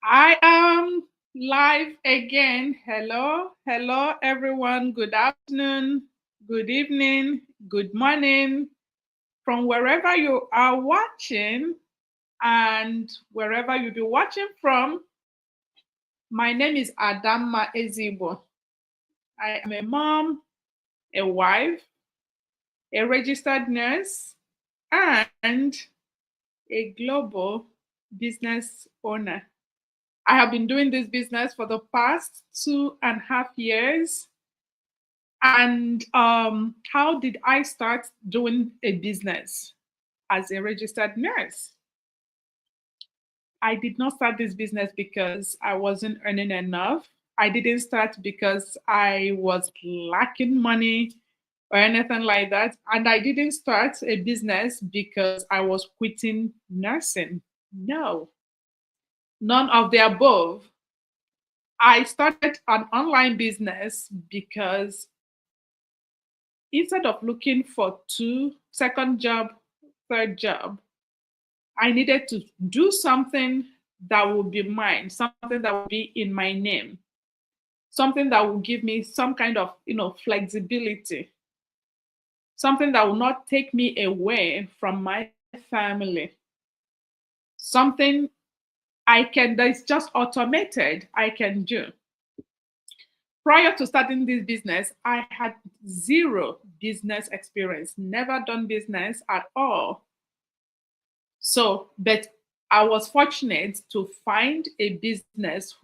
I am live again. Hello, everyone. Good afternoon, good evening, good morning from wherever you are watching and wherever you'll be watching from. My name is Adama Ezibo. I am a mom, a wife, a registered nurse, and a global business owner. I have been doing this business for the past 2.5 years. And how did I start doing a business as a registered nurse? I did not start this business because I wasn't earning enough. I didn't start because I was lacking money or anything like that. And I didn't start a business because I was quitting nursing. No, none of the above. I started an online business because instead of looking for second job, third job, I needed to do something that would be mine, something that would be in my name, something that would give me some kind of, flexibility, something that will not take me away from my family, something that's just automated I can do. Prior to starting this business, I had zero business experience, never done business at all. So, but I was fortunate to find a business,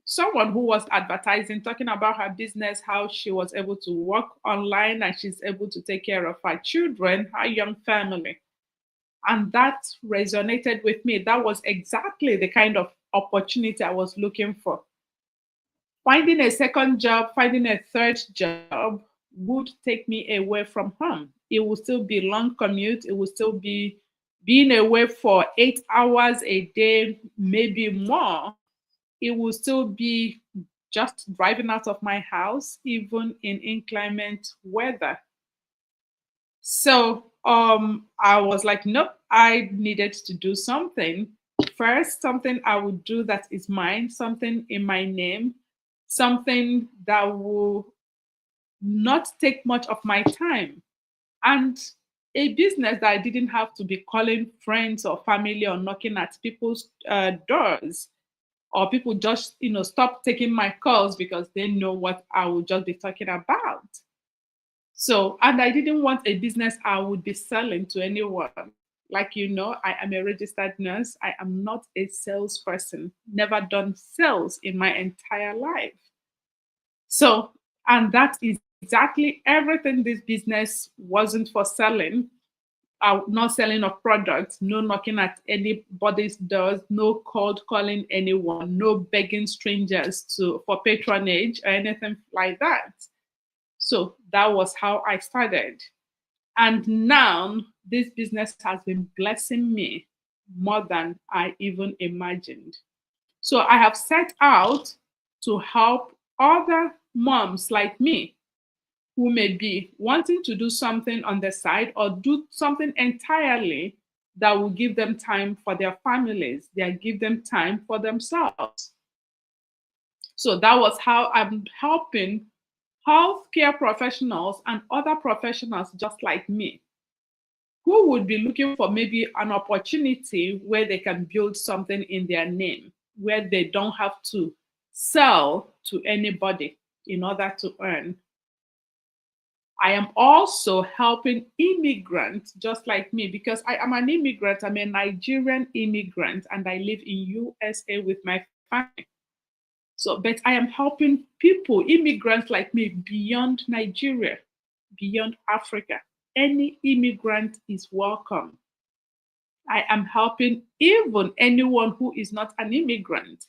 someone who was advertising, talking about her business, how she was able to work online and she's able to take care of her children, her young family. And that resonated with me. That was exactly the kind of opportunity I was looking for. Finding a second job, finding a third job would take me away from home. It will still be long commute. It will still be being away for 8 hours a day, maybe more. It will still be just driving out of my house, even in inclement weather. So I was like, nope, I needed to do something. First, something I would do that is mine, something in my name, something that will not take much of my time. And a business that I didn't have to be calling friends or family or knocking at people's doors, or people just, stop taking my calls because they know what I will just be talking about. So, and I didn't want a business I would be selling to anyone. Like I am a registered nurse. I am not a salesperson. Never done sales in my entire life. So, and that is exactly everything this business wasn't for selling. Not selling of products, no knocking at anybody's doors, no cold calling anyone, no begging strangers for patronage or anything like that. So that was how I started. And now this business has been blessing me more than I even imagined. So I have set out to help other moms like me who may be wanting to do something on the side or do something entirely that will give them time for their families, that give them time for themselves. So that was how I'm helping healthcare professionals and other professionals just like me who would be looking for maybe an opportunity where they can build something in their name, where they don't have to sell to anybody in order to earn. I am also helping immigrants just like me because I am an immigrant. I'm a Nigerian immigrant and I live in USA with my family. So, but I am helping people, immigrants like me, beyond Nigeria, beyond Africa. Any immigrant is welcome. I am helping even anyone who is not an immigrant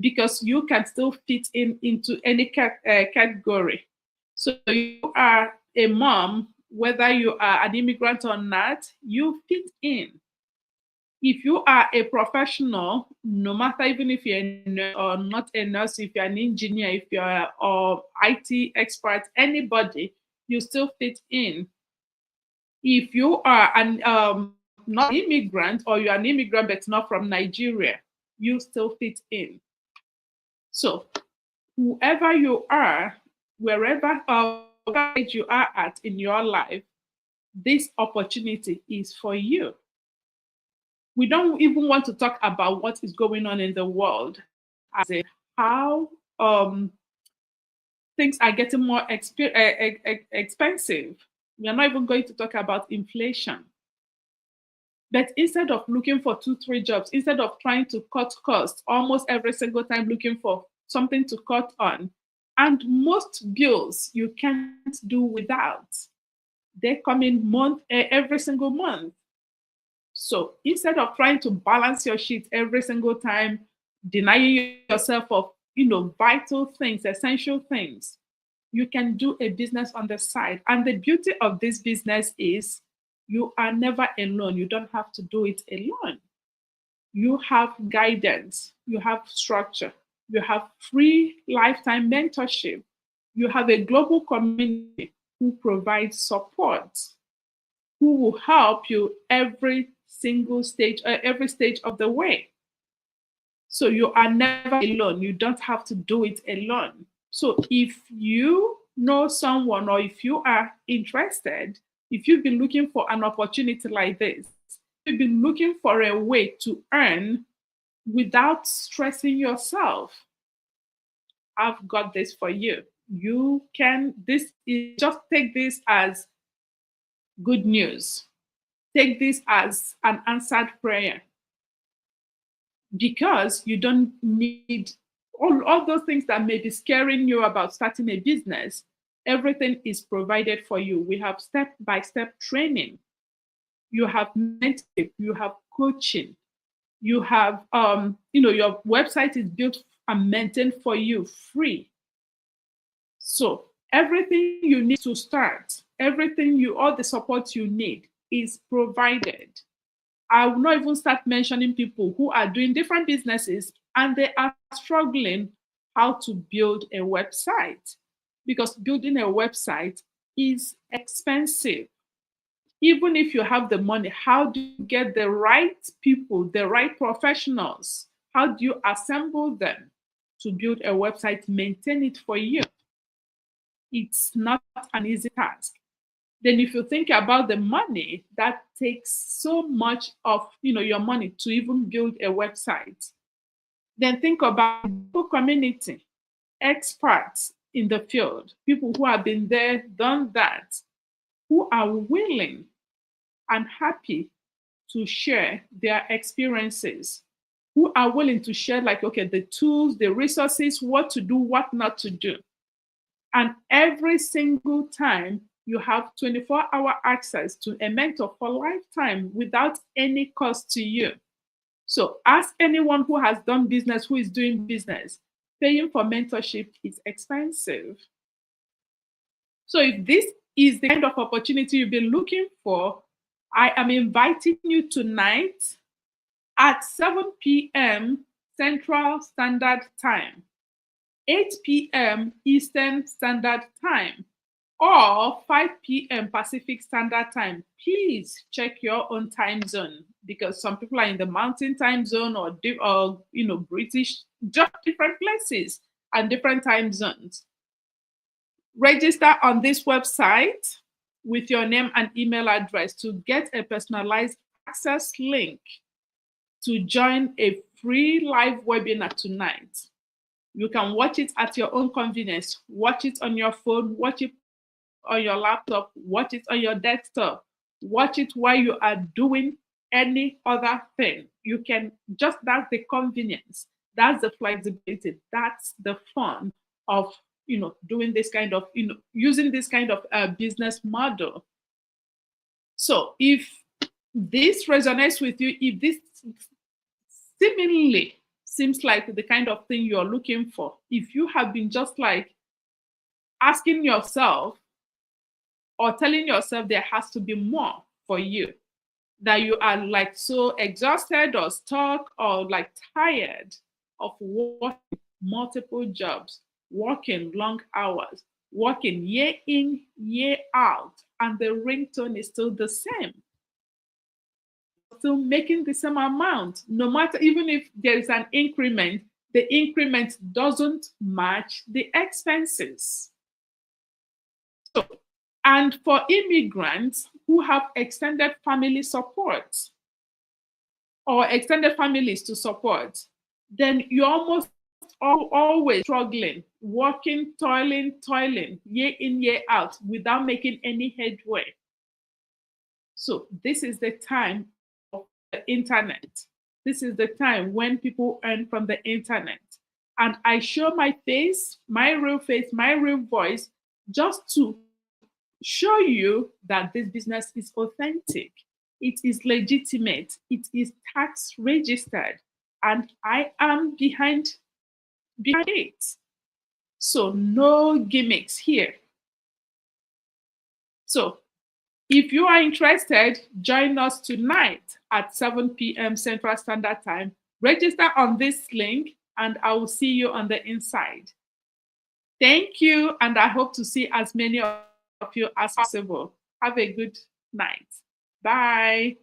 because you can still fit in into any category. So you are a mom, whether you are an immigrant or not, you fit in. If you are a professional, no matter even if you're a nurse or not a nurse, if you're an engineer, if you're or IT expert, anybody, you still fit in. If you are an not an immigrant or you're an immigrant but not from Nigeria, you still fit in. So whoever you are, wherever stage you are at in your life, this opportunity is for you. We don't even want to talk about what is going on in the world, as in how things are getting more expensive. We are not even going to talk about inflation. But instead of looking for two, three jobs, instead of trying to cut costs almost every single time looking for something to cut on, and most bills you can't do without, they come in every single month. So instead of trying to balance your sheet every single time, denying yourself of vital things, essential things, you can do a business on the side. And the beauty of this business is you are never alone. You don't have to do it alone. You have guidance, you have structure, you have free lifetime mentorship, you have a global community who provides support, who will help you every stage of the way. So you are never alone. You don't have to do it alone. So if you know someone, or if you are interested, if you've been looking for an opportunity like this, you've been looking for a way to earn without stressing yourself, I've got this for you. You can, this is, just take this as good news. Take this as an answered prayer, because you don't need all those things that may be scaring you about starting a business. Everything is provided for you. We have step-by-step training. You have mentorship, you have coaching, you have your website is built and maintained for you free. So everything you need to start, all the support you need is provided. I will not even start mentioning people who are doing different businesses and they are struggling how to build a website, because building a website is expensive. Even if you have the money, how do you get the right people, the right professionals? How do you assemble them to build a website, maintain it for you? It's not an easy task. Then if you think about the money that takes so much of your money to even build a website, then think about the community, experts in the field, people who have been there, done that, who are willing and happy to share their experiences, who are willing to share, like, okay, the tools, the resources, what to do, what not to do. And every single time you have 24-hour access to a mentor for lifetime without any cost to you. So ask anyone who has done business, who is doing business, paying for mentorship is expensive. So if this is the kind of opportunity you've been looking for, I am inviting you tonight at 7 p.m. Central Standard Time, 8 p.m. Eastern Standard Time, or 5 p.m. Pacific Standard Time. Please check your own time zone, because some people are in the Mountain Time Zone or British, just different places and different time zones. Register on this website with your name and email address to get a personalized access link to join a free live webinar tonight. You can watch it at your own convenience. Watch it on your phone, watch it on your laptop, watch it on your desktop, watch it while you are doing any other thing. You can just, that's the convenience, that's the flexibility, that's the fun of doing this kind of, using this kind of business model. So if this resonates with you, if this seemingly seems like the kind of thing you're looking for, if you have been just like asking yourself or telling yourself there has to be more for you, that you are like so exhausted or stuck or like tired of working multiple jobs, working long hours, working year in, year out, and the ringtone is still the same. still making the same amount. No matter, even if there is an increment, the increment doesn't match the expenses. So, and for immigrants who have extended family support or extended families to support, then you're almost always struggling, working, toiling, year in, year out, without making any headway. So this is the time of the internet. This is the time when people earn from the internet. And I show my face, my real voice, just to show you that this business is authentic. It is legitimate. It is tax registered. And I am behind it. So no gimmicks here. So if you are interested, join us tonight at 7 p.m. Central Standard Time. Register on this link and I will see you on the inside. Thank you, and I hope to see as many of you as possible. Have a good night. Bye.